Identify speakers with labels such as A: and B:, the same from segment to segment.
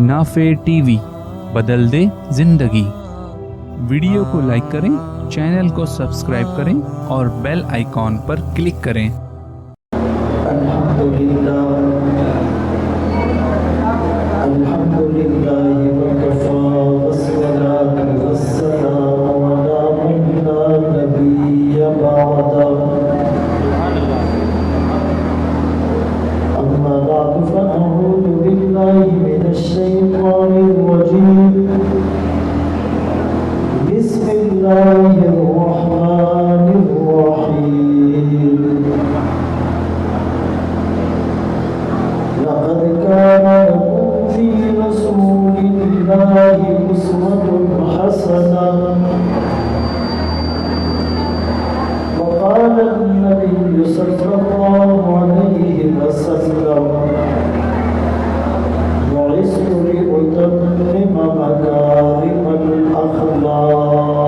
A: Nafe TV बदल दे जिंदगी। Video को लाइक करें, चैनल को सब्सक्राइब करें और बेल आइकॉन पर क्लिक करें।
B: अल्हम्दुलिल्लाह वकफा वस्सलातु वस्सलामु अला मन ला नबिय्य बअदा। अम्मा बअद फअऊज़ु बिल्लाहि मिनश शैतानिर रजीम। बिस्मिल्लाहिर रहमानिर रहीम। लक़द काना लकुम फ़ी रसूलिल्लाहि उस्वतुन हसनह। वक़ाल अन्नबिय्यु सल्लल्लाहु अलैहि वसल्लम बुइस्तु लिउतम्मिम मकारिमल अख़लाक़।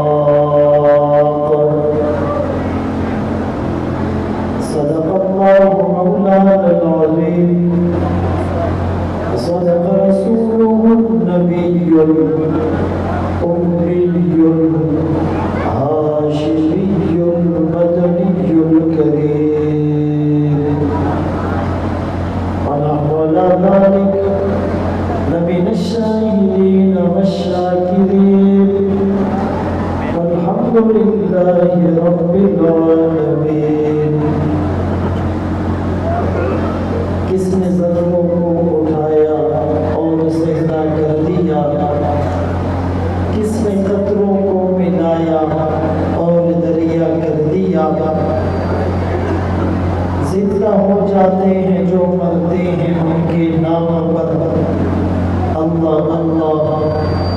B: सदक़ल्लाहु मौलानल अज़ीम। صدق رسوله النبي الأمي الهاشمي المدني الكريم، ونحن على ذلك لمن الشاهدين والشاكرين، والحمد لله رب العالمين۔ کس نے ظلموں کو اٹھایا اور سجدہ کر دیا؟ کس نے قطروں کو ملایا اور دریا کر دیا؟ زندہ ہو جاتے ہیں جو مرتے ہیں ان کے نام پر۔ اللہ اللہ،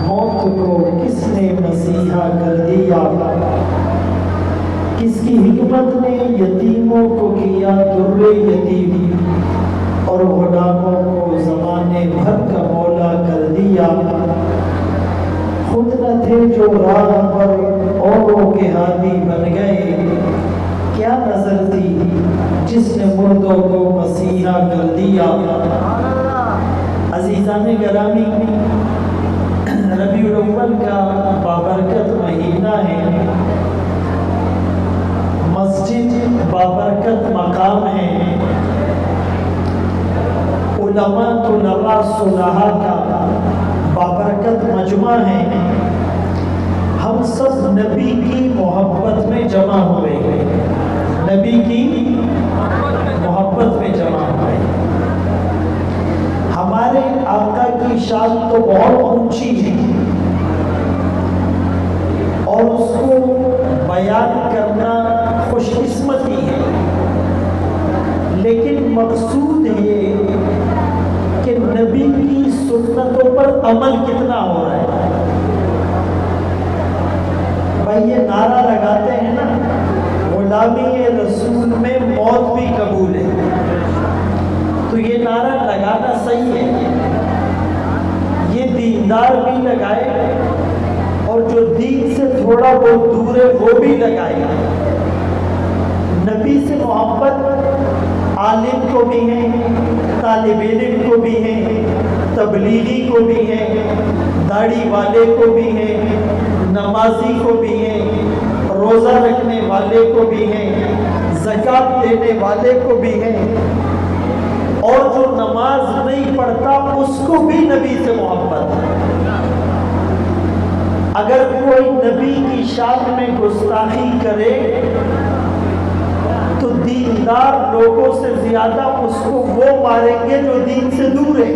B: موت کو کس نے مسیحا کر دیا؟ کس کی حکمت نے یتیموں کو کیا در یتیم اور غلاموں کو زمانے بھر کا مولا کر دیا؟ خود نہ تھے جو راہ پر اوروں کے ہادی بن گئے، کیا نظر تھی جس نے مردوں کو مسیحا کر دیا؟ عزیزان گرامی، ربیع الاول کا بابرکت مہینہ ہے، مسجد بابرکت مقام ہے، علماء طلباء صلحاء کا بابرکت مجمع ہے۔ ہم سب نبی کی محبت میں جمع ہوئے ہیں، نبی کی محبت میں جمع ہوئے۔ ہمارے آقا کی شان تو بہت اونچی ہے اور اس کو بیان کرنا خوش قسمتی ہے، لیکن مقصود یہ کہ نبی کی سنتوں پر عمل کتنا ہو رہا ہے۔ بھائی یہ نعرہ لگاتے ہیں نا، غلامی رسول میں موت بھی قبول ہے، تو یہ نعرہ لگانا صحیح ہے، یہ دیندار بھی لگائے اور جو دین سے تھوڑا بہت دور ہے وہ بھی لگائے۔ نبی سے محبت عالم کو بھی ہے، طالب علم کو بھی ہے، تبلیغی کو بھی ہے، داڑھی والے کو بھی ہے، نمازی کو بھی ہے، روزہ رکھنے والے کو بھی ہے، زکوٰۃ دینے والے کو بھی ہے، اور جو نماز نہیں پڑھتا اس کو بھی نبی سے محبت ہے۔ اگر کوئی نبی کی شان میں گستاخی کرے تو دیندار لوگوں سے زیادہ اس کو وہ ماریں گے جو دین سے دور ہے۔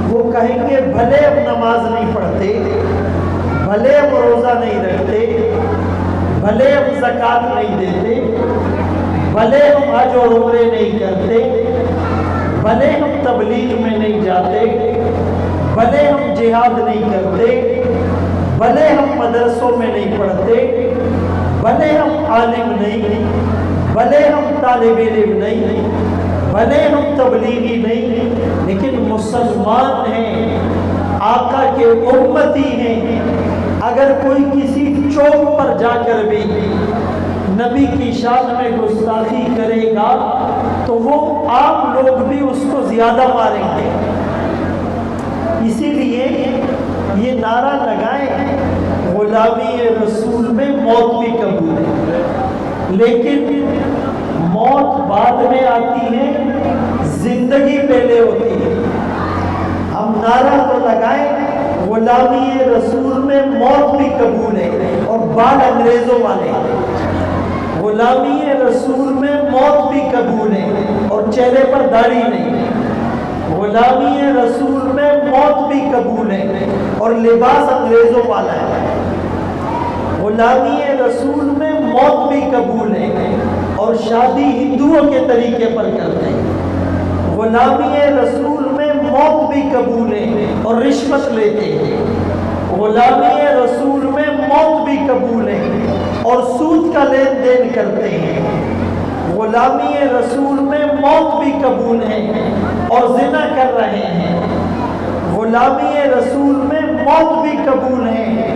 B: وہ کہیں گے بھلے ہم نماز نہیں پڑھتے، بھلے ہم روزہ نہیں رکھتے، بھلے ہم زکوٰۃ نہیں دیتے، بھلے ہم حج اور عمرے نہیں کرتے، بھلے ہم تبلیغ میں نہیں جاتے، بھلے ہم جہاد نہیں کرتے، بھلے ہم مدرسوں میں نہیں پڑھتے، بھلے ہم عالم نہیں، بھلے ہم طالب علم نہیں، بھلے ہم تبلیغی نہیں، لیکن مسلمان ہیں، آقا کے امتی ہیں۔ اگر کوئی کسی چوک پر جا کر بھی نبی کی شان میں گستاخی کرے گا تو وہ عام لوگ بھی اس کو زیادہ ماریں گے. اسی لیے یہ نعرہ لگائیں غلامی رسول میں موت بھی قبول ہے، لیکن موت بعد میں آتی ہے، زندگی پہلے ہوتی ہے. ہم نعرہ تو لگائیں غلامی رسول میں موت بھی قبول ہے، اور بال انگریزوں والے غلامی رسول میں موت بھی قبول ہے اور چہرے پر داڑھی نہیں. غلامی رسول میں موت بھی قبول ہے اور لباس انگریزوں والا ہے. غلامی رسول میں موت بھی قبول ہے اور شادی ہندوؤں کے طریقے پر کرتے ہیں. غلامی رسول میں موت بھی قبول ہے اور رشوت لیتے ہیں. غلامی رسول میں موت بھی قبول ہے اور سود کا لین دین کرتے ہیں. غلامی رسول میں موت بھی قبول ہے اور زنا کر رہے ہیں. غلامی رسول میں موت بھی قبول ہے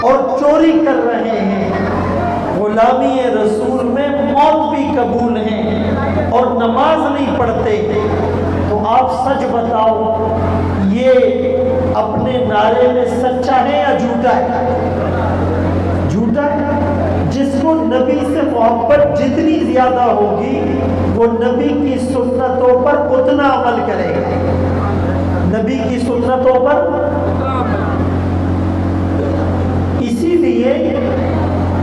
B: اور چوری کر رہے ہیں. غلامی رسول میں موت بھی قبول ہے اور نماز نہیں پڑھتے. تو آپ سچ بتاؤ یہ اپنے نعرے میں سچا ہے یا جھوٹا ہے؟ جھوٹا ہے. جس کو نبی سے محبت جتنی زیادہ ہوگی وہ نبی کی سنتوں پر اتنا عمل کرے گا. نبی کی سنتوں پر. اسی لیے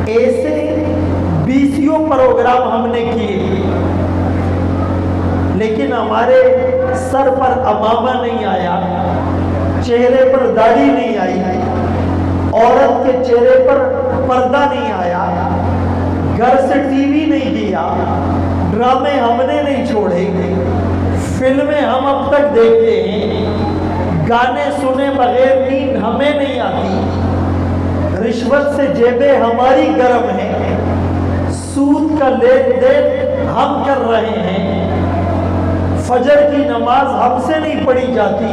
B: ایسے 20 پروگرام ہم نے کیے، لیکن ہمارے سر پر امامہ نہیں آیا، چہرے پر داڑھی نہیں آئی، عورت کے چہرے پر پردہ نہیں آیا، گھر سے ٹی وی نہیں دیا، ڈرامے ہم نے نہیں چھوڑے، فلمیں ہم اب تک دیکھتے ہیں، گانے سنے بغیر نیند ہمیں نہیں آتی، رشوت سے جیبیں ہماری گرم ہیں، سود کا لین دین ہم کر رہے ہیں، فجر کی نماز ہم سے نہیں پڑھی جاتی،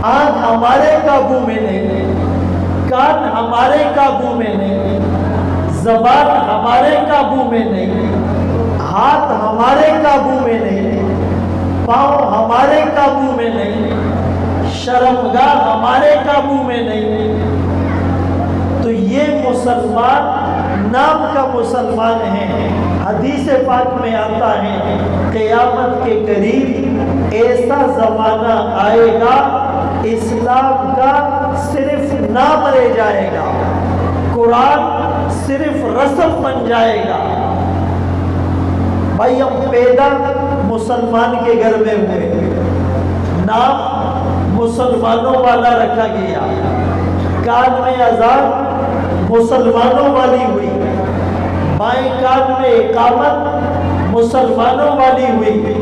B: آنکھ ہمارے قابو میں نہیں، کان ہمارے قابو میں نہیں، زبان ہمارے قابو میں نہیں، ہاتھ ہمارے قابو میں نہیں، پاؤں ہمارے قابو میں نہیں، شرمگاہ ہمارے قابو میں نہیں. تو یہ مسلمان نام کا مسلمان ہے. حدیث پاک میں آتا ہے قیامت کے قریب ایسا زمانہ آئے گا اسلام کا صرف نام رہ جائے گا، قرآن صرف رسم بن جائے گا. بھائی ہم پیدا مسلمان کے گھر میں ہوئے، نام مسلمانوں والا رکھا گیا، کان میں اذان مسلمانوں والی ہوئی، بائیں کان میں اقامت مسلمانوں والی ہوئی،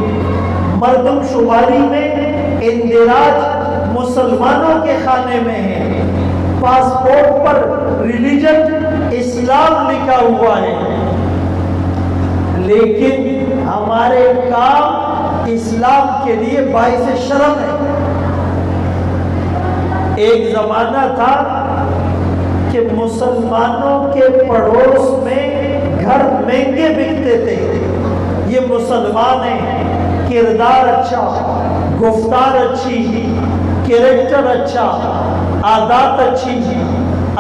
B: مردم شماری میں اندراج مسلمانوں کے خانے میں ہے، پاسپورٹ پر ریلیجن اسلام لکھا ہوا ہے، لیکن ہمارے کام اسلام کے لیے باعث شرم ہے. ایک زمانہ تھا کہ مسلمانوں کے پڑوس میں گھر مہنگے بکتے تھے. یہ مسلمان ہیں، کردار اچھا، گفتار اچھی، کریکٹر اچھا، عادات اچھی،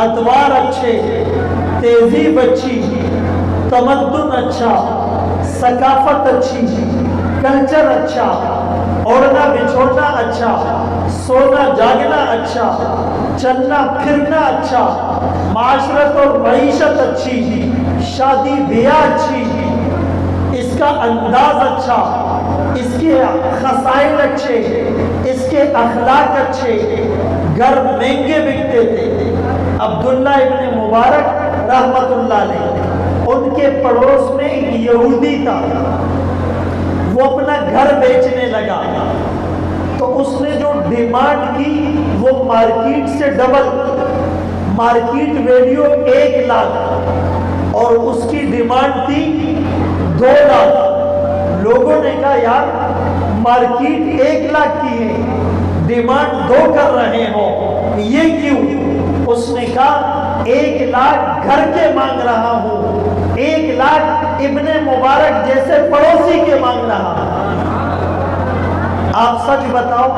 B: ادوار اچھے، تہذیب اچھی، تمدن اچھا، ثقافت اچھی، کلچر اچھا، اوڑھنا بچھوڑنا اچھا، سونا جاگنا اچھا، چلنا پھرنا اچھا، معاشرت اور معیشت اچھی، شادی بیاہ اچھی، اس کا انداز اچھا، اس کے خصائل اچھے، اس کے اخلاق اچھے، گھر مہنگے بکتے تھے. عبداللہ ابن مبارک رحمت اللہ علیہ، ان کے پڑوس میں ایک یہودی تھا، وہ اپنا گھر بیچنے لگا تو اس نے جو ڈیمانڈ کی وہ مارکیٹ سے ڈبل، مارکیٹ ویلیو 1 لاکھ اور اس کی ڈیمانڈ تھی 2 لاکھ. لوگوں نے کہا یار مارکیٹ 1 لاکھ کی ہے، ڈیمانڈ 2 کر رہے ہو، یہ کیوں؟ اس نے کہا 1 لاکھ گھر کے مانگ رہا ہوں، 1 लाख इब्ने मुबारक जैसे पड़ोसी के मांग रहा। आप सच बताओ,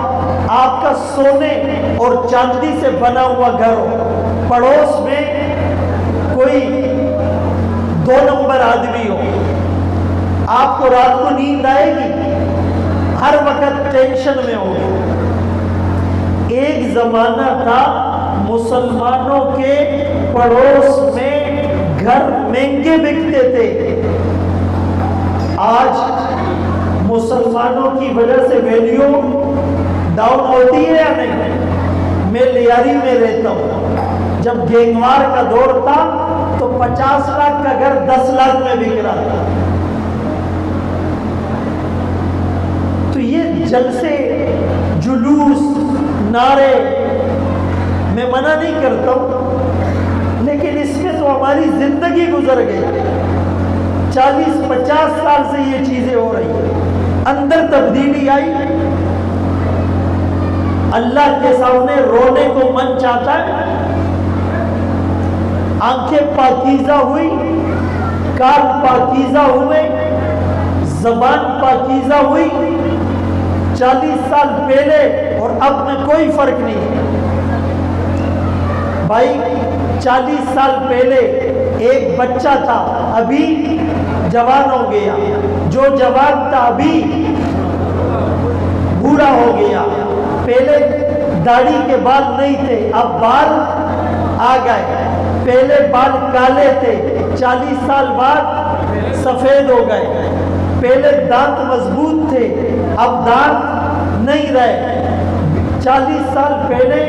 B: आपका सोने और चांदी से बना हुआ घर हो, पड़ोस में कोई 2 नंबर आदमी हो, आपको रात को नींद आएगी? हर वक्त टेंशन में होगी। एक जमाना था मुसलमानों के पड़ोस में घर महंगे बिकते थे। आज मुसलमानों की वजह से वैल्यू डाउन होती है या नहीं? मैं लियारी में रहता हूँ, जब गैंगवार का दौर था तो 50 लाख का घर 10 लाख में बिक रहा था। तो ये जलसे, जुलूस, नारे मैं मना नहीं करता हूं, लेकिन इसमें तो हमारी जिंदगी गुजर गई। 40-50 साल से ये चीजें हो रही हैं। अंदर तब्दीली आई, अल्लाह के सामने रोने को मन चाहता है। आंखें पाकीज़ा हुई, कान पाकीज़ा हुए, ज़बान पाकीज़ा हुई। 40 साल पहले और अब में कोई फर्क नहीं है भाई। 40 साल पहले एक बच्चा था, अभी जवान हो गया। जो जवान था अभी बूढ़ा हो गया। पहले दाढ़ी के बाल नहीं थे, अब बाल आ गए। पहले बाल काले थे, 40 साल बाद सफेद हो गए। पहले दांत मजबूत थे, अब दांत नहीं रहे। 40 साल पहले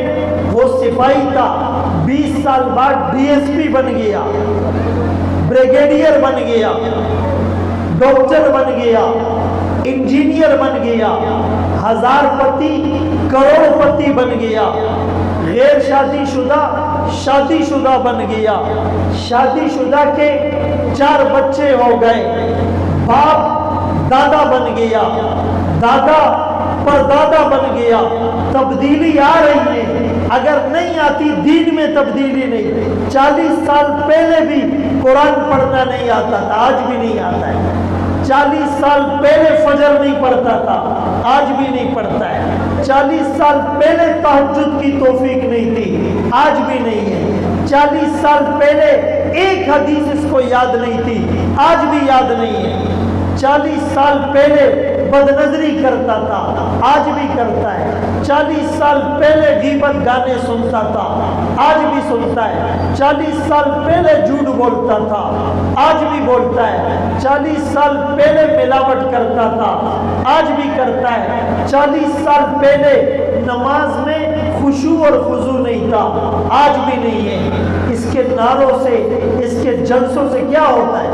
B: वो सिपाही था, 20 साल बाद डीएसपी बन गया, ब्रिगेडियर बन गया, डॉक्टर बन गया, इंजीनियर बन गया, हजारपति करोड़पति बन गया। गैर शादीशुदा बन गया। शादीशुदा के 4 बच्चे हो गए। बाप दादा बन गया, दादा परदादा बन गया। तब्दीली आ रही है। अगर नहीं आती, दीन में तब्दीली नहीं। 40 साल पहले भी कुरान पढ़ना नहीं आता था, आज भी नहीं आता है। 40 साल पहले फजर नहीं पढ़ता था, आज भी नहीं पढ़ता है। 40 साल पहले तहज्जुद की तौफीक नहीं थी, आज भी नहीं है। 40 साल पहले एक हदीस इसको याद नहीं थी, आज भी याद नहीं है। 40 साल पहले बदनजरी करता था, आज भी करता है। 40 साल पहले गीबत गाने सुनता था, आज भी सुनता है। 40 साल पहले झूठ बोलता था, आज भी बोलता है। 40 साल पहले मिलावट करता था, आज भी करता है। 40 साल पहले नमाज में खुशू और खुजू नहीं था, आज भी नहीं है। इसके नारों से, इसके जलसों से क्या होता है?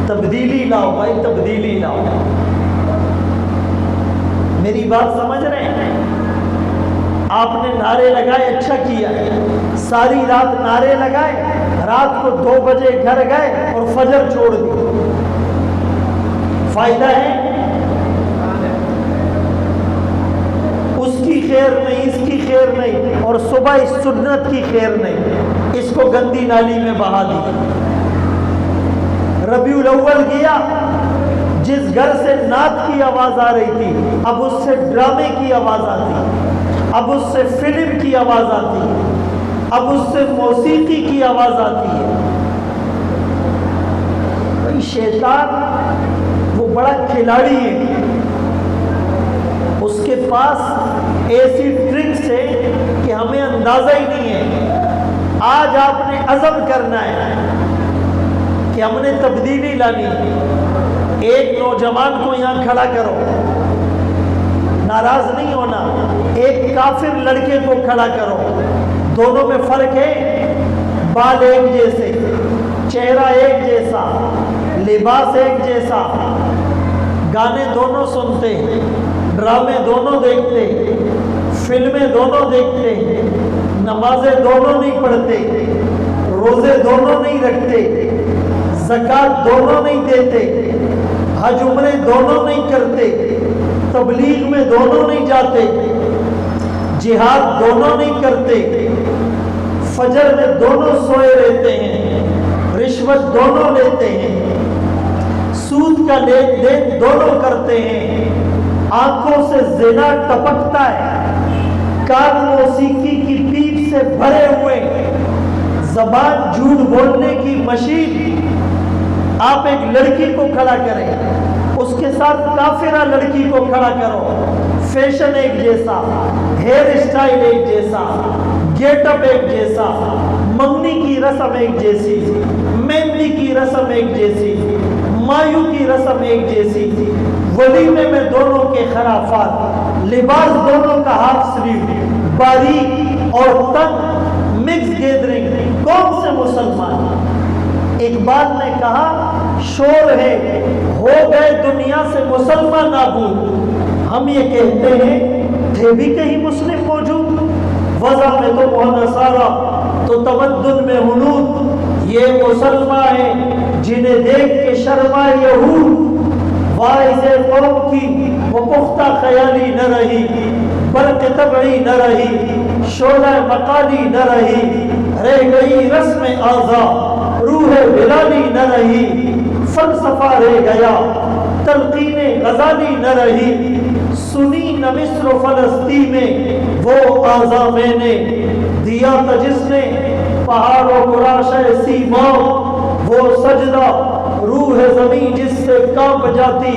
B: तब्दीली लाओ भाई, तब्दीली लाओ। मेरी बात समझ रहे हैं? आपने नारे लगाए, अच्छा किया। सारी रात नारे लगाए, रात को 2 बजे घर गए और फजर छोड़ दी। फायदा है? उसकी खैर नहीं, इसकी खैर नहीं, और सुबह इस सुन्नत की खैर नहीं। इसको गंदी नाली में बहा दी। रबीउल अव्वल गया, जिस घर से नात की आवाज आ रही थी, अब उससे ड्रामे की आवाज आती, अब उससे फिल्म की आवाज आती, अब उससे मौसीकी की आवाज आती है। भाई शैतान वो बड़ा खिलाड़ी है, उसके पास ऐसी ट्रिक्स है कि हमें अंदाजा ही नहीं है। आज आपने अज़म करना है कि हमने तब्दीली लानी। एक नौजवान को यहाँ खड़ा करो, नाराज नहीं होना। एक काफिर लड़के को खड़ा करो, दोनों में फर्क है। बाल एक जैसे, चेहरा एक जैसा, लिबास एक जैसा, गाने दोनों सुनते, ड्रामे दोनों देखते, फिल्में दोनों देखते, नमाजें दोनों नहीं पढ़ते, रोजे दोनों नहीं रखते, ज़कात दोनों नहीं देते, हज उम्रे दोनों नहीं करते, तबलीग में दोनों नहीं जाते, जिहाद दोनों नहीं करते, फजर में दोनों सोए रहते हैं, रिश्वत रिश्वत दोनों लेते हैं, सूद का लेन देन दोनों करते हैं, आंखों से जिना टपकता है, कान मौसीकी की पीप से भरे हुए, जबान झूठ बोलने की मशीन। आप एक लड़की को खड़ा करें, उसके साथ काफिरा लड़की को खड़ा करो, फैशन एक जैसा, हेयर स्टाइल एक जैसा, गेटअप एक जैसा, मंगनी की रस्म एक जैसी, मेहंदी की रस्म एक जैसी, मायू की रस्म एक जैसी, वलीमे में दोनों के खराफात, लिबास दोनों का हाफ स्लीव, बारीक और तंग मिक्स गैदरिंग, कौन से मुसलमान? इकबाल ने कहा शोर है, हो गए दुनिया से मुसलमान नाबूद। हम ये कहते हैं थे भी कहीं मुस्लिम मौजूद, वज़ा में तो मुहनसारा तो तमद्दुन में हुनूद। ये मुसलमान है जिन्हें देख के शर्मा यहूद, वाइज़े कौम की वो पुख्ता ख्याली न रही, बल्कि तबई न रही, शोला मकाली न रही, रह गई रस्म आज़ा, रूह बिलाली न रही, फलसफा रह गया, तलकीने गजाली न रही, सुनी न मिस्र फलस्ती में वो आज़ा मैंने दिया था जिसने पहाड़ों को राशे सीमा, वो सजदा रूह ज़मीं जिससे कांप जाती,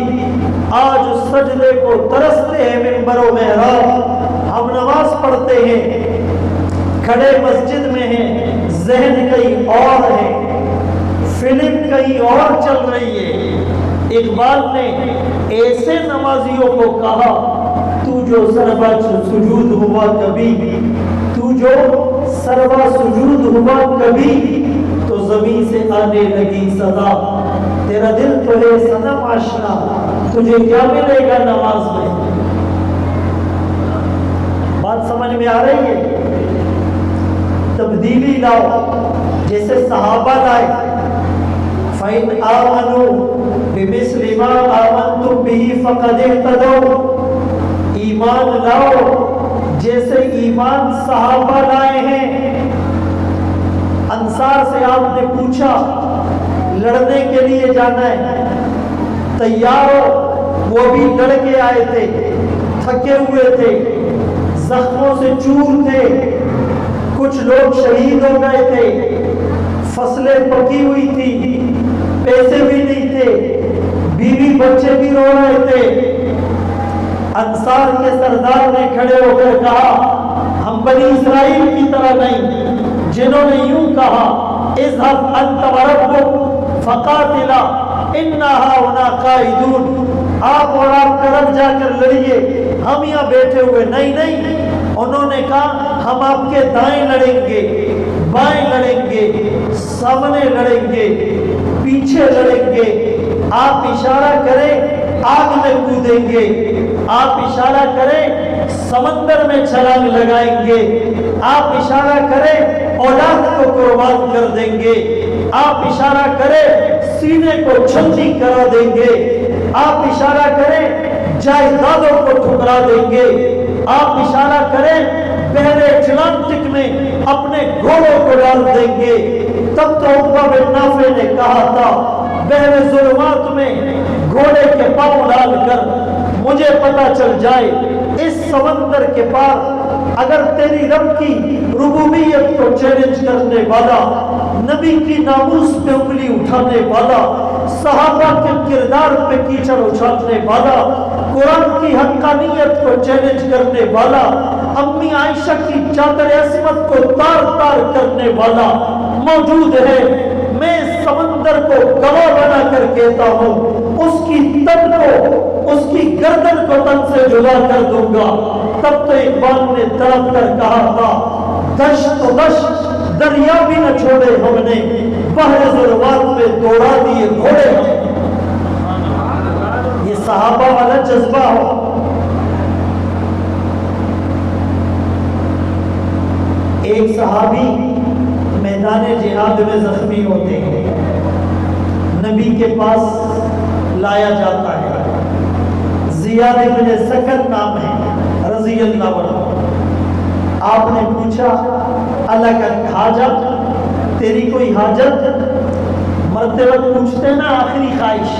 B: आज उस सजदे को तरसते हैं मिंबरों में मेहराब। हम नमाज पढ़ते हैं, खड़े मस्जिद में हैं, ज़हन कहीं और है, फिल्म कहीं और चल रही है। इकबाल ने ऐसे नमाजियों को कहा, तू जो सरबा सुजूद हुआ कभी, तू जो सरबा सुजूद हुआ कभी, तो ज़मीन से आने लगी सदा, तेरा दिल तो है सनम आशना, तुझे क्या मिलेगा नमाज में? बात समझ में आ रही है? तब्दीली लाओ, जैसे सहाबा लाए, फ़इन आमनू बिमिस्लि मा आमनतुम बिही फ़क़द इह्तदौ, ईमान लाओ जैसे ईमान सहाबा लाए हैं। अंसार से आपने पूछा लड़ने के लिए जाना है, तैयार हो? वो भी लड़ के आए थे, थके हुए थे, जख्मों से चूर थे, कुछ लोग शहीद हो गए थे, फसलें पकी हुई थी, पैसे भी नहीं थे, बीवी बच्चे भी रो रहे थे। अंसार के सरदार ने खड़े होकर कहा, हम बनी इस्राइल की तरह नहीं, जिन्होंने यूं कहा इज़हब अंत व रब्बुक फ़क़ातिला इन्ना हाहुना क़ाइदून, आप और आपका रब जाकर लड़िए, हम यहाँ बैठे हुए। नहीं नहीं, उन्होंने कहा हम आपके दाएं लड़ेंगे, बाएं लड़ेंगे, सामने लड़ेंगे, पीछे लड़ेंगे, आप इशारा करें आग में कूदेंगे, आप इशारा करें समंदर में छलांग लगाएंगे, आप इशारा करें औलाद को कुर्बान कर देंगे, आप इशारा करें सीने को छंदी करा देंगे, आप इशारा करें जायदादों को ठुकरा देंगे, आप इशारा करें बहरे अटलांटिक में अपने घोड़ों को डाल देंगे। तब तो उक़बा बिन नाफ़े ने कहा था, बहरे ज़ुल्मात में घोड़े के पांव डालकर मुझे पता चल जाए इस समंदर के पार अगर तेरी रब की रुबूबियत को चैलेंज करने वाला, नबी की नामूस पे उंगली उठाने वाला, सहाबा के किरदार पे कीचड़ उछालने वाला, कुरान की हक्कानियत को चैलेंज करने वाला, अम्मी आयशा की चादर अस्मत को तार तार करने वाला मौजूद है, मैं समंदर को गवाह बना कर कहता हूँ, उसकी तन को, उसकी गर्दन को तन से जुदा कर दूंगा। तब तो इकबाल ने तड़प कर कहा था, दश तो दश दरिया भी न छोड़े हमने, बहरे ज़ुल्मात में दौड़ा दिए घोड़े हमने। ये सहाबा वाला जज्बा हो। एक सहाबी मैदान जिहाद में जख्मी होते हैं, नबी के पास लाया जाता है, ज़ियाद इब्न सकन नाम है, रज़ी अल्लाह अन्हु। आपने पूछा अल्लाह का हाजत, तेरी कोई हाजत? مرتے وقت پوچھتے ہیں نا آخری خواہش.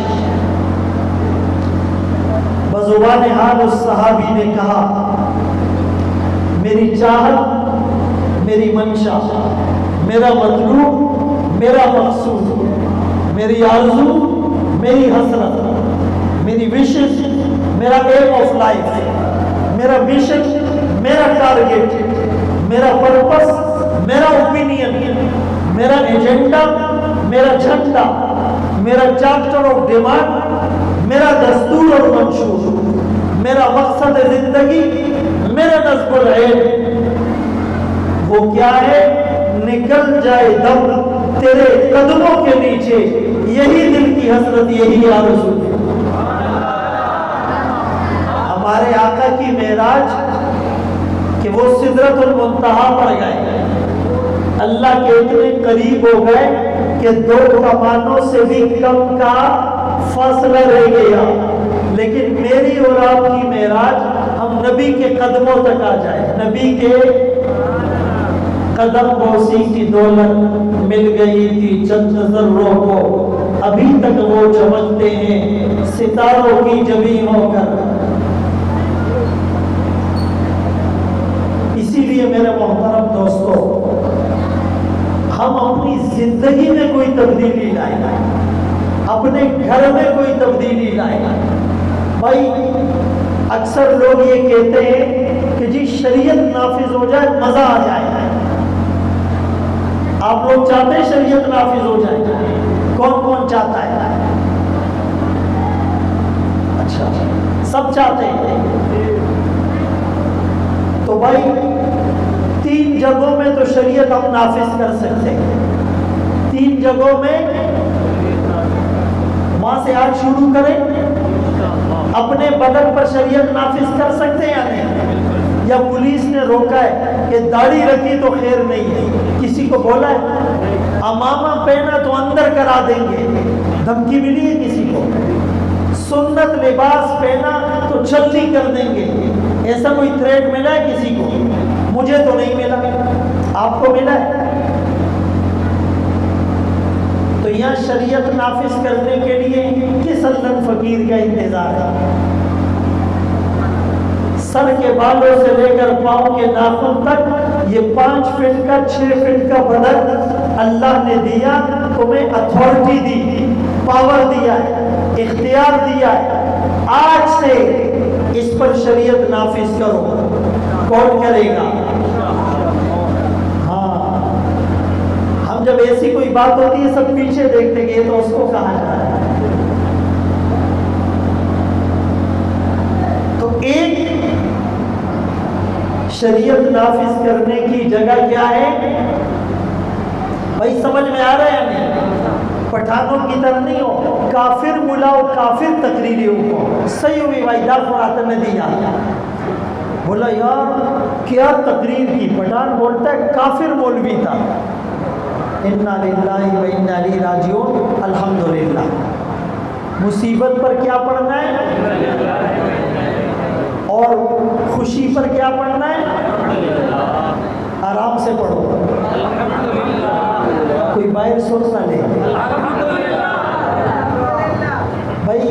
B: بزبان حال اس صحابی نے کہا میری چاہت، میری منشا، میرا مطلوب، میرا مقصود، میری آرزو، میری حسرت، میری وشز، میرا ایم آف لائف، میرا مشن، میرا ٹارگیٹ، میرا پرپس، میرا اوپینین، میرا ایجنڈا، میرا جھنڈا، میرا چارٹر آف ڈیمانڈ، میرا دستور اور منشور، میرا مقصد زندگی، میرا نصب العین، وہ کیا ہے؟ نکل جائے دم تیرے قدموں کے نیچے، یہی دل کی حسرت، یہی آرزو ہے. ہمارے آقا کی معراج کہ وہ سدرۃ المنتہا پر گئے، اللہ کے اتنے قریب ہو گئے کہ 2 کمانوں سے بھی کم کا فاصلہ رہ گیا. لیکن میری اور آپ کی معراج ہم نبی کے قدموں تک آ جائیں، نبی کے قدم بوسی کی دولت مل گئی تھی چند ذروں کو، ابھی تک وہ چمکتے ہیں ستاروں کی جبیں ہو کر. اسی لیے میرے محترم دوستو، ہم اپنی زندگی میں کوئی تبدیلی لائیں، اپنے گھر میں کوئی تبدیلی لائیں. بھائی اکثر لوگ یہ کہتے ہیں کہ جی شریعت نافذ ہو جائے مزہ آ جائے. آپ لوگ چاہتے ہیں شریعت نافذ ہو جائے؟ کون کون چاہتا ہے؟ اچھا، سب چاہتے ہیں. تو بھائی 3 جگہوں میں تو شریعت ہم نافذ کر سکتے ہیں. 3 جگہوں میں وہاں سے آج شروع کریں. اپنے بدن پر شریعت نافذ کر سکتے ہیں یا نہیں؟ یا پولیس نے روکا ہے کہ داڑھی رکھی تو خیر نہیں ہے، کسی کو بولا ہے امامہ پہنا تو اندر کرا دیں گے، دھمکی ملی ہے کسی کو؟ سنت لباس پہنا تو چھلنی کر دیں گے، ایسا کوئی تھریٹ ملا ہے کسی کو؟ مجھے تو نہیں ملا، آپ کو ملا ہے؟ تو یہاں شریعت نافذ کرنے کے لیے کس اللہ فقیر کا انتظار ہے؟ سر کے بالوں سے لے کر پاؤں کے ناخن تک یہ 5 فٹ کا 6 فٹ کا بدن اللہ نے دیا، تمہیں اتھارٹی دی، پاور دیا ہے، اختیار دیا ہے. آج سے اس پر شریعت نافذ کرو. کون کرے گا؟ ہاں، ہم جب ایسی کوئی بات ہوتی ہے سب پیچھے دیکھتے کہ یہ تو اس کو کہا جا رہا ہے. تو ایک شریعت نافذ کرنے کی جگہ کیا ہے؟ بھائی سمجھ میں آ رہا ہے یا نہیں؟ پٹھانوں کی طرح نہیں ہو کافر ملا و کافر تقریریوں کو. صحیح ہوئی بھائی، دافرات نے دیا. بولا یار کیا تقریر کی، پٹھان بولتا ہے کافر مولوی تھا. انا للہ و انا الیہ راجعون. الحمدللہ. مصیبت پر کیا پڑھنا ہے اور خوشی پر کیا پڑھنا ہے؟ آرام سے پڑھو، کوئی باہر سوچ نہ لے. بھائی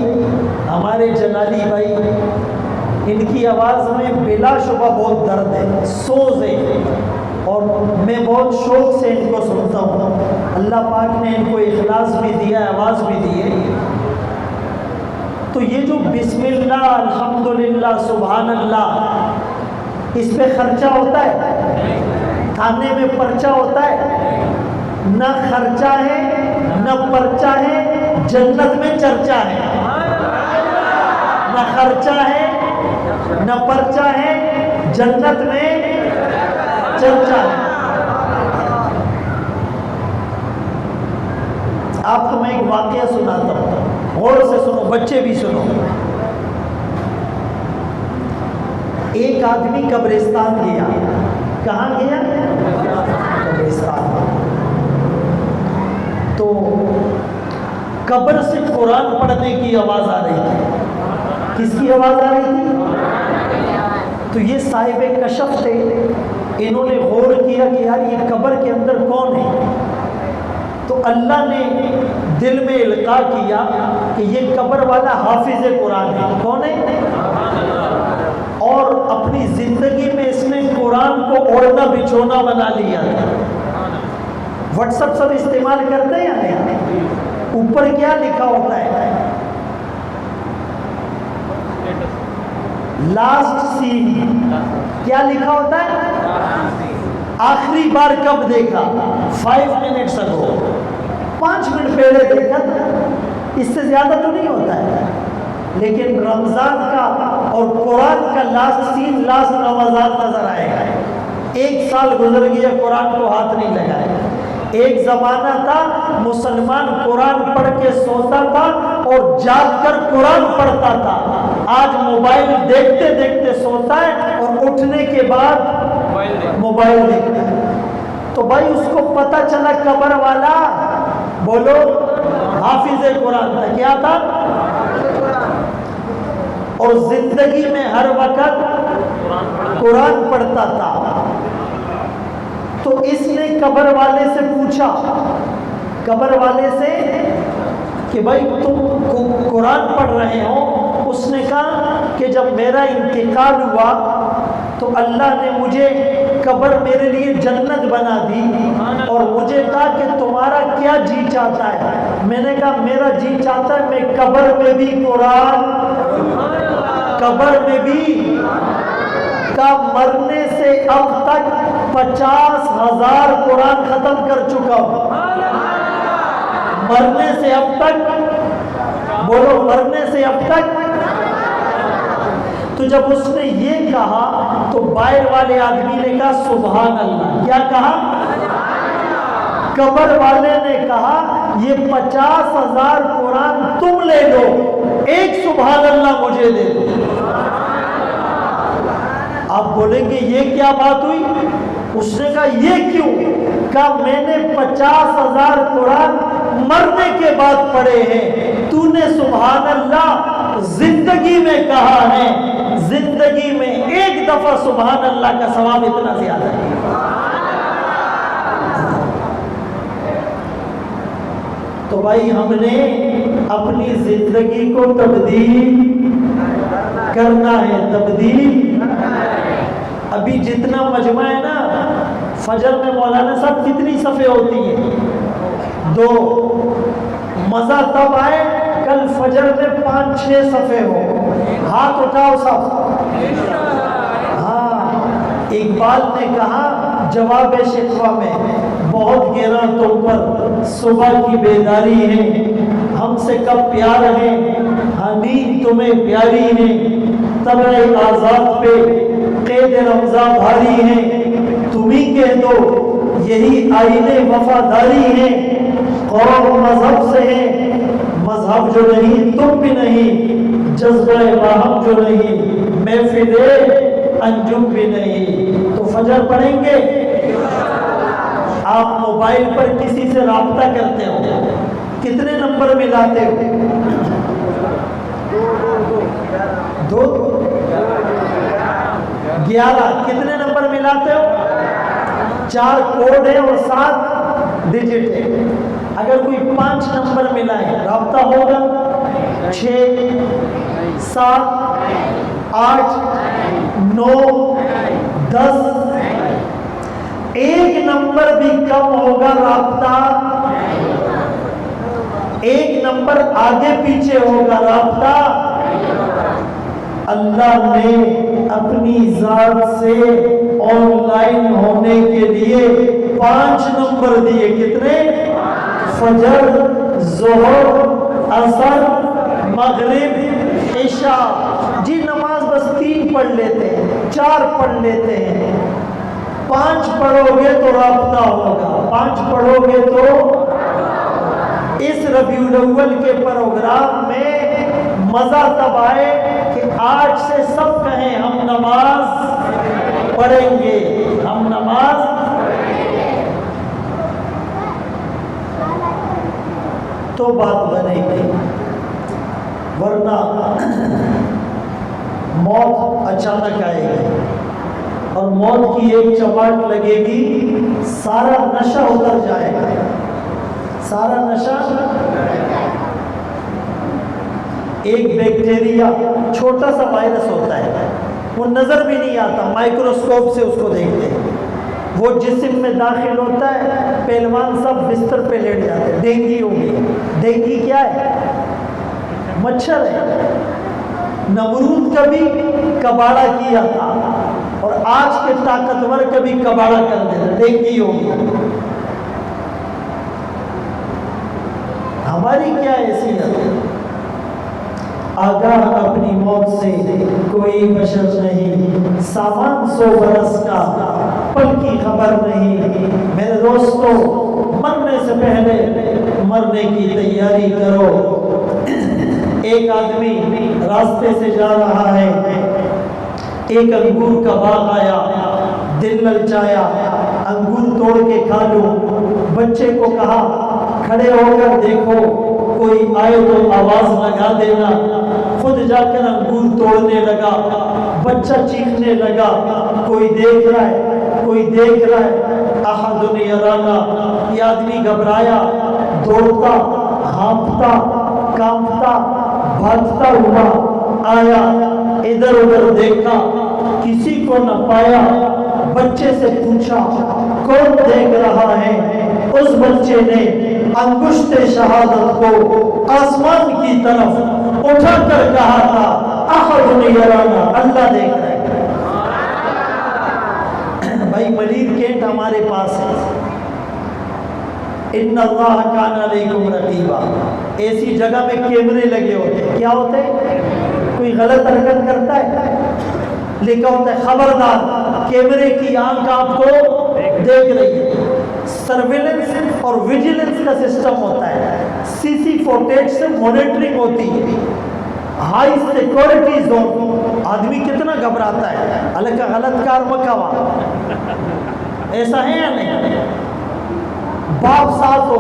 B: ہمارے جلالی بھائی، ان کی آواز میں بلا شبہ بہت درد ہے، سوز ہے، اور میں بہت شوق سے ان کو سنتا ہوں. اللہ پاک نے ان کو اخلاص بھی دیا ہے، آواز بھی دی ہے. تو یہ جو بسم اللہ، الحمدللہ، سبحان اللہ، اس پہ خرچہ ہوتا ہے؟ تھانے میں پرچہ ہوتا ہے؟ نہ خرچہ ہے نہ پرچہ ہے، جنت میں چرچا ہے. نہ خرچہ ہے نہ پرچہ ہے، جنت میں چرچا ہے. آپ کو میں ایک واقعہ سناتا ہوں، غور سے سنو، بچے بھی سنو. ایک آدمی قبرستان گیا. کہاں گیا؟ قبرستان. تو قبر سے قرآن پڑھنے کی آواز آ رہی تھی. کس کی آواز آ رہی تھی؟ تو یہ صاحب کشف تھے، انہوں نے غور کیا کہ یار یہ قبر کے اندر کون ہے. تو اللہ نے دل میں القاء کیا کہ یہ قبر والا حافظ قرآن ہے. کون ہے؟ اور اپنی زندگی میں اس نے قرآن کو اوڑھنا بچھونا بنا لیا. واٹس ایپ سب استعمال کرتے ہیں یا نہیں؟ اوپر کیا لکھا ہوتا ہے؟ لاسٹ سین. کیا لکھا ہوتا ہے؟ آخری بار کب دیکھا؟ 5 منٹس اگو. 5 منٹ پہلے دیکھا تھا. اس سے زیادہ تو نہیں ہوتا ہے. لیکن رمضان کا اور قرآن کا لاسٹ سین لاسٹ رمضان نظر آئے گا. 1 سال گزر گیا قرآن کو ہاتھ نہیں لگائے. ایک زمانہ تھا مسلمان قرآن پڑھ کے سوتا تھا اور جاگ کر قرآن پڑھتا تھا. آج موبائل دیکھتے دیکھتے سوتا ہے اور اٹھنے کے بعد موبائل دیکھتا ہے. تو بھائی اس کو پتہ چلا قبر والا بولو حافظ قرآن تھا. کیا تھا؟ اور زندگی میں ہر وقت قرآن پڑھتا تھا. تو اس نے قبر والے سے پوچھا، قبر والے سے کہ بھائی تم قرآن پڑھ رہے ہو؟ اس نے کہا کہ جب میرا انتقال ہوا تو اللہ نے مجھے قبر میرے لیے جنت بنا دی اور مجھے کہا کہ تمہارا کیا جی چاہتا ہے؟ میں نے کہا میرا جی چاہتا ہے میں قبر میں بھی قرآن، قبر میں بھی کا مرنے سے اب تک 50,000 قرآن ختم کر چکا ہوں. مرنے سے اب تک، بولو مرنے سے اب تک. تو جب اس نے یہ کہا تو باہر والے آدمی نے کہا سبحان اللہ. کیا کہا؟ قبر والے نے کہا یہ 50,000 قرآن تم لے لو، ایک سبحان اللہ مجھے دے دو. آپ بولیں گے یہ کیا بات ہوئی؟ اس نے کہا یہ کیوں؟ کہا میں نے 50,000 قرآن مرنے کے بعد پڑھے ہیں، تو نے سبحان اللہ زندگی میں کہا ہے. زندگی میں ایک دفعہ سبحان اللہ کا ثواب اتنا زیادہ ہے. تو بھائی ہم نے اپنی زندگی کو تبدیل کرنا ہے. تبدیل ابھی جتنا مجمع ہے نا، فجر میں مولانا صاحب کتنی صفحے ہوتی ہیں؟ 2. مزہ تب آئے کل فجر میں 5-6 صفحے ہو. ہاتھ اٹھاؤ سب. ہاں، اقبال نے کہا جواب شکوہ میں، بہت گہرا تم پر صبح کی بیداری ہے، ہم سے کب پیار ہے، نیند تمہیں پیاری ہے، طبع آزاد پہ قید رمضان بھاری ہے، تم ہی کہہ دو یہی آئین وفاداری ہے. قوم مذہب سے ہے، مذہب جو نہیں تم بھی نہیں، جذبہ باہم جو نہیں محفل انجم بھی نہیں. تو فجر پڑھیں گے. آپ موبائل پر کسی سے رابطہ کرتے ہو، کتنے نمبر ملاتے ہو؟ 2 11. کتنے نمبر ملاتے ہو؟ 4 کوڈ ہے اور 7 ڈیجٹ ہے. اگر کوئی 5 نمبر ملائے رابطہ ہوگا. 6 7 8 9 10. ایک نمبر بھی کم ہوگا رابطہ، ایک نمبر آگے پیچھے ہوگا رابطہ. اللہ نے اپنی ذات سے آن لائن ہونے کے لیے 5 نمبر دیے. کتنے؟ فجر، ظہر، عصر، مغرب، عشاء. جی نماز بس 3 پڑھ لیتے ہیں، 4 پڑھ لیتے ہیں. 5 پڑھو گے تو رابطہ ہوگا. 5 پڑھو گے تو اس ربیع الاول کے پروگرام میں مزہ تب آئے کہ آج سے سب کہیں ہم نماز پڑھیں گے، ہم نماز. تو بات بنے گی، ورنہ موت اچانک آئے گی اور موت کی ایک چپاٹ لگے گی، سارا نشہ اتر جائے گا، सारा नशा। एक बैक्टीरिया छोटा सा वायरस होता है, वो नजर भी नहीं आता, माइक्रोस्कोप से उसको देखते हैं, वो जिस्म में दाखिल होता है, पहलवान सब बिस्तर पे लेट जाते हैं, डेंगू हो गई। डेंगू क्या है? मच्छर है। नमरूद कभी कबाड़ा किया था और आज के ताकतवर कभी कबाड़ा कर देते, डेंगू हो गई। हमारी क्या हैसियत? आगाह अपनी मौत से कोई बशर नहीं, सामान 100 बरस का पल की खबर नहीं। मेरे दोस्तों, मरने से पहले मरने की तैयारी करो। एक आदमी रास्ते से जा रहा है, एक अंगूर का बाग आया, दिल ललचाया, अंगूर तोड़ के खा लूं। बच्चे को कहा खड़े होकर देखो, कोई आए तो आवाज लगा देना। खुद जाकर अंगूर तोड़ने लगा, बच्चा चीखने लगा, कोई देख रहा है, कोई देख रहा है। अहदुन यराना, ये आदमी घबराया, दौड़ता, हाँफता, कांपता, भागता हुआ आया, इधर उधर देखा, किसी को न पाया। बच्चे से पूछा कौन देख रहा है? उस बच्चे ने अंगुश्ते शहादत को आसमान की तरफ उठाकर कहा था, अहदुन यराना, अल्लाह देख रहा है। भाई मलीर केंट हमारे पास है। इन्ना अल्लाह काना अलैकुम रकीबा। ऐसी जगह में कैमरे लगे होते हैं, क्या होते हैं? कोई गलत हरकत करता है, लिखा होता है खबरदार, कैमरे की आंख आपको देख रही है। सर्विलेंस और विजिलेंस का सिस्टम होता है, सीसी फुटेज से मॉनिटरिंग होती है, हाई सिक्योरिटी जोन। आदमी कितना घबराता है, अलग का गलत कार मकावा, ऐसा है या नहीं? बाप साथ हो,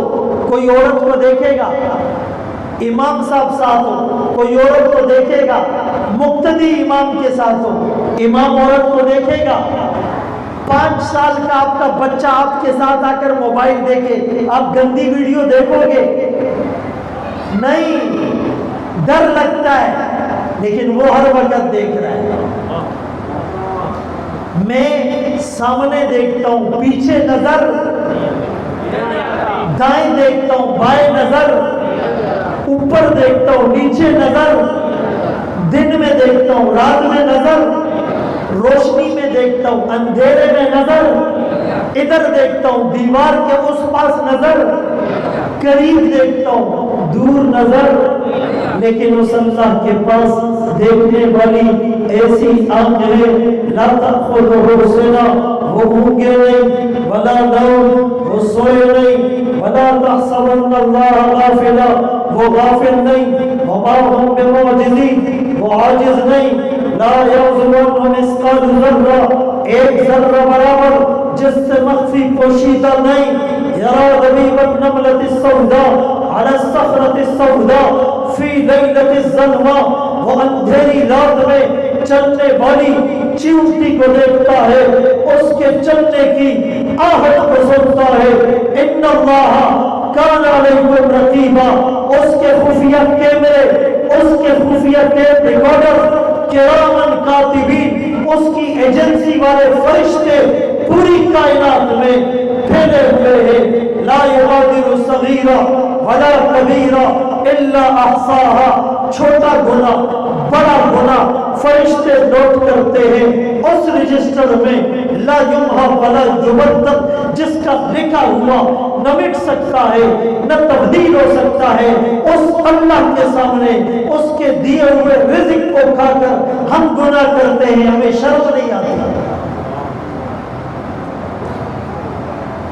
B: कोई औरत को देखेगा, इमाम साहब साथ हो, कोई औरत को देखेगा, मुक्तदी इमाम के साथ हो, इमाम औरत को देखेगा। 5 साल का आपका बच्चा आपके साथ आकर मोबाइल देखे, आप गंदी वीडियो देखोगे? नहीं, डर लगता है, लेकिन वो हर वक्त देख रहा है। मैं सामने देखता हूं, पीछे नजर, दाएं देखता हूं, बाएं नजर, ऊपर देखता हूं, नीचे नजर, दिन में देखता हूं, रात में नजर, रोशनी में देखता हूं, अंधेरे में नजर, इधर देखता हूं, दीवार के उस पास नजर, करीब देखता हूं, दूर नजर। लेकिन उस अल्लाह के पास देखने वाली ऐसी आंखें, ला तअखुज़ुहु सिना, वो ऊँगे नहीं, वला नौम, वो सोए नहीं, वला तहसबन्नल्लाह गाफिला, वो गाफिल नहीं, वमा हुम बिमुअजिज़ीन, वो आजिज नहीं, ला यज़ुलु मिस्काल ज़र्रा, एक ज़र्रा बराबर जिससे मख्फी पोशीदा नहीं। यरा दबीबन नमलति सौदा अला सखरति सौदा फी लैलति ज़ल्मा, वो अंधेरी रात में चलने वाली चींटी को देखता है, उसके चलने की आहट को सुनता है। इन्नल्लाह काना अलैकुम रकीबा, उसके खुफिया कैमरे, उसके खुफिया टेप रिकॉर्डर, किरामन कातिबीन, उसकी एजेंसी वाले फरिश्ते पूरी कायनात में फैले हुए हैं। ला युगादिरु सगीरा वला कबीरा इल्ला अहसाहा, छोटा गुनाह बड़ा गुनाह फरिश्ते नोट करते हैं उस रजिस्टर में। ला युम्हा वला युबद्दल, जिसका लिखा हुआ न मिट सकता है न तब्दील हो सकता है। उस अल्लाह के सामने उसके दिए हुए रिज़्क को खाकर हम गुनाह करते हैं, हमें शर्म नहीं आती।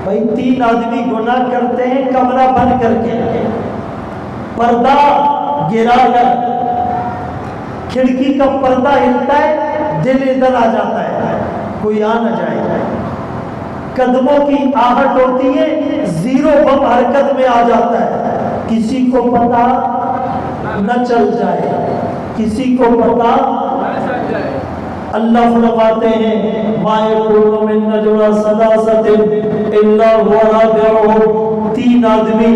B: भाई 3 आदमी गुनाह करते हैं कमरा बंद करके, पर्दा गिरा कर, खिड़की का पर्दा हिलता है, दिल इधर आ जाता है, कोई आ न जाए। कदमों की आहट होती है, जीरो बम हरकत में आ जाता है, किसी को पता न चल जाए, किसी को पता। अल्लाह फरमाते हैं मा यकूनु मिन नजवा सलासतिन इल्ला हुवा राबिउहुम, 3 आदमी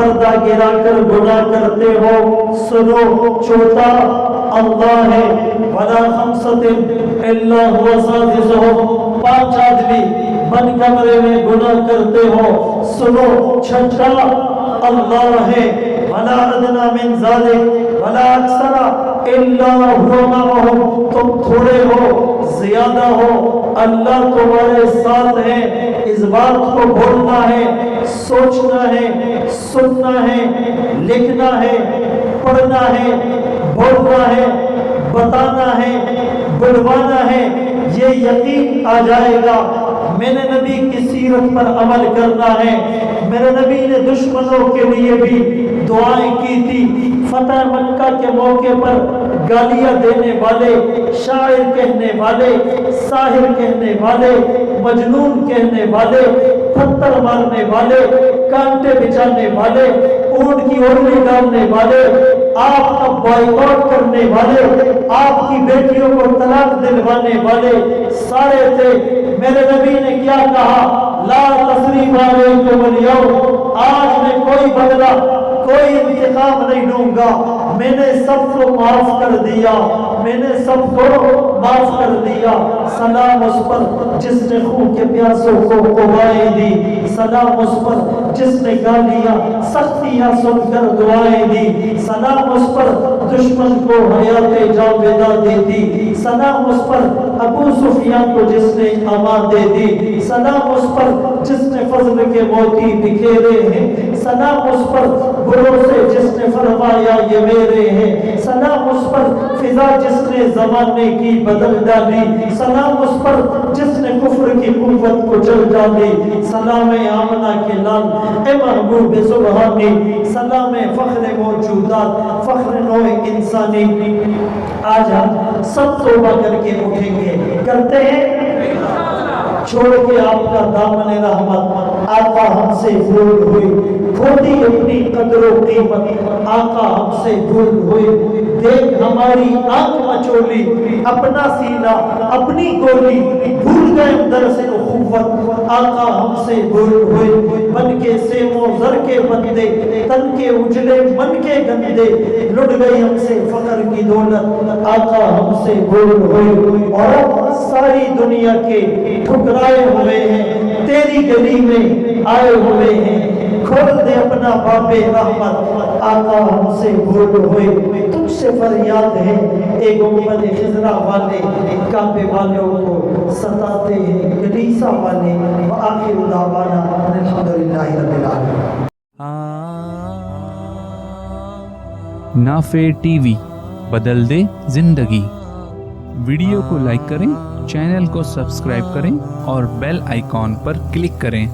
B: पर्दा गिरा कर गुनाह करते हो, सुनो चौथा अल्लाह है। वला खमसतिन इल्ला हुवा सादिसुहुम, 5 आदमी बंद कमरे में गुनाह करते हो, सुनो छठा अल्लाह है। वला अदना मिन ज़ालिक वला अक्सरा इल्ला हुवा मअहुम, तुम थोड़े हो ज्यादा हो, अल्लाह तुम्हारे साथ है। इस बात को बोलना है, सोचना है, सुनना है, लिखना है, पढ़ना है, बोलना है, बताना है, बुलवाना है, ये यकीन आ जाएगा। मेरे नबी की सीरत पर अमल करना है। मेरे नबी ने दुश्मनों के लिए भी दुआएं की थी। फतह मक्का के मौके पर गालियां देने वाले, शायर कहने वाले, साहिर कहने वाले, मजनून कहने वाले, पत्थर मारने वाले, कांटे बिछाने वाले, ऊंट की ओढ़नी डालने वाले, आपका बॉयकॉट करने वाले, आपकी बेटियों को तलाक दिलवाने वाले सारे थे। मेरे नबी ने क्या कहा? ला तस्रीबा अलैकुमुल यौम, आज मैं कोई बदला, कोई इंतकाम नहीं लूंगा, मैंने सबको माफ कर दिया, मैंने सबको माफ कर दिया। सलाम उस पर जिसने खून के प्यासों को दुआएं दी, सलाम उस पर जिसने गालियां सख्तियां सुनकर दुआएं दी, सलाम उस पर दुश्मन को हयाते जावेदा दे दी, सलाम उस पर अबू सुफियान को जिसने अमान दे दी, सलाम उस पर जिसने फजल के मोती बिखेरे हैं, सलाम उस पर गुरों से जिसने फरमाया ये मेरे हैं, सलाम उस पर फिजा जिसने जमाने की बदल डाली, सलाम उस पर जिसने कुफ्र की कुव्वत को जल डाली, सलाम आमना के लाल ए महबूब सुबहानी, सलाम फख्र मौजूदात, फख्र नौए इंसानी। आज हम सब तौबा करके उठेंगे, करते हैं, छोड़ के आपका दामन रहमत, आका हमसे भूल हुई, खोदी अपनी कदरों कीमत, आका हमसे भूल हुई, देख हमारी आंख मचोली, अपना सीना अपनी गोली, भूल गए दर से उखुवत, आका हमसे भूल हुई, बन के सेमो जर के बंदे, तन के उजले मन के गंदे, लुट गई हमसे फकर की दौलत, आका हमसे भूल हुई। और सारी दुनिया के ठुकराए हुए हैं, तेरी गली में आए हुए हैं, खोल दे अपना बाबे रहमत, आका हमसे भूल हुए। तुमसे फरियाद है एक गुंबद खिजरा वाले, काबे वालों को सताते हैं कलीसा वाले। व आखिर दावाना अल्हम्दुलिल्लाहि रब्बिल आलमीन।
A: नाफे टीवी, बदल दे जिंदगी। वीडियो को लाइक करें, चैनल को सब्सक्राइब करें और बेल आइकॉन पर क्लिक करें।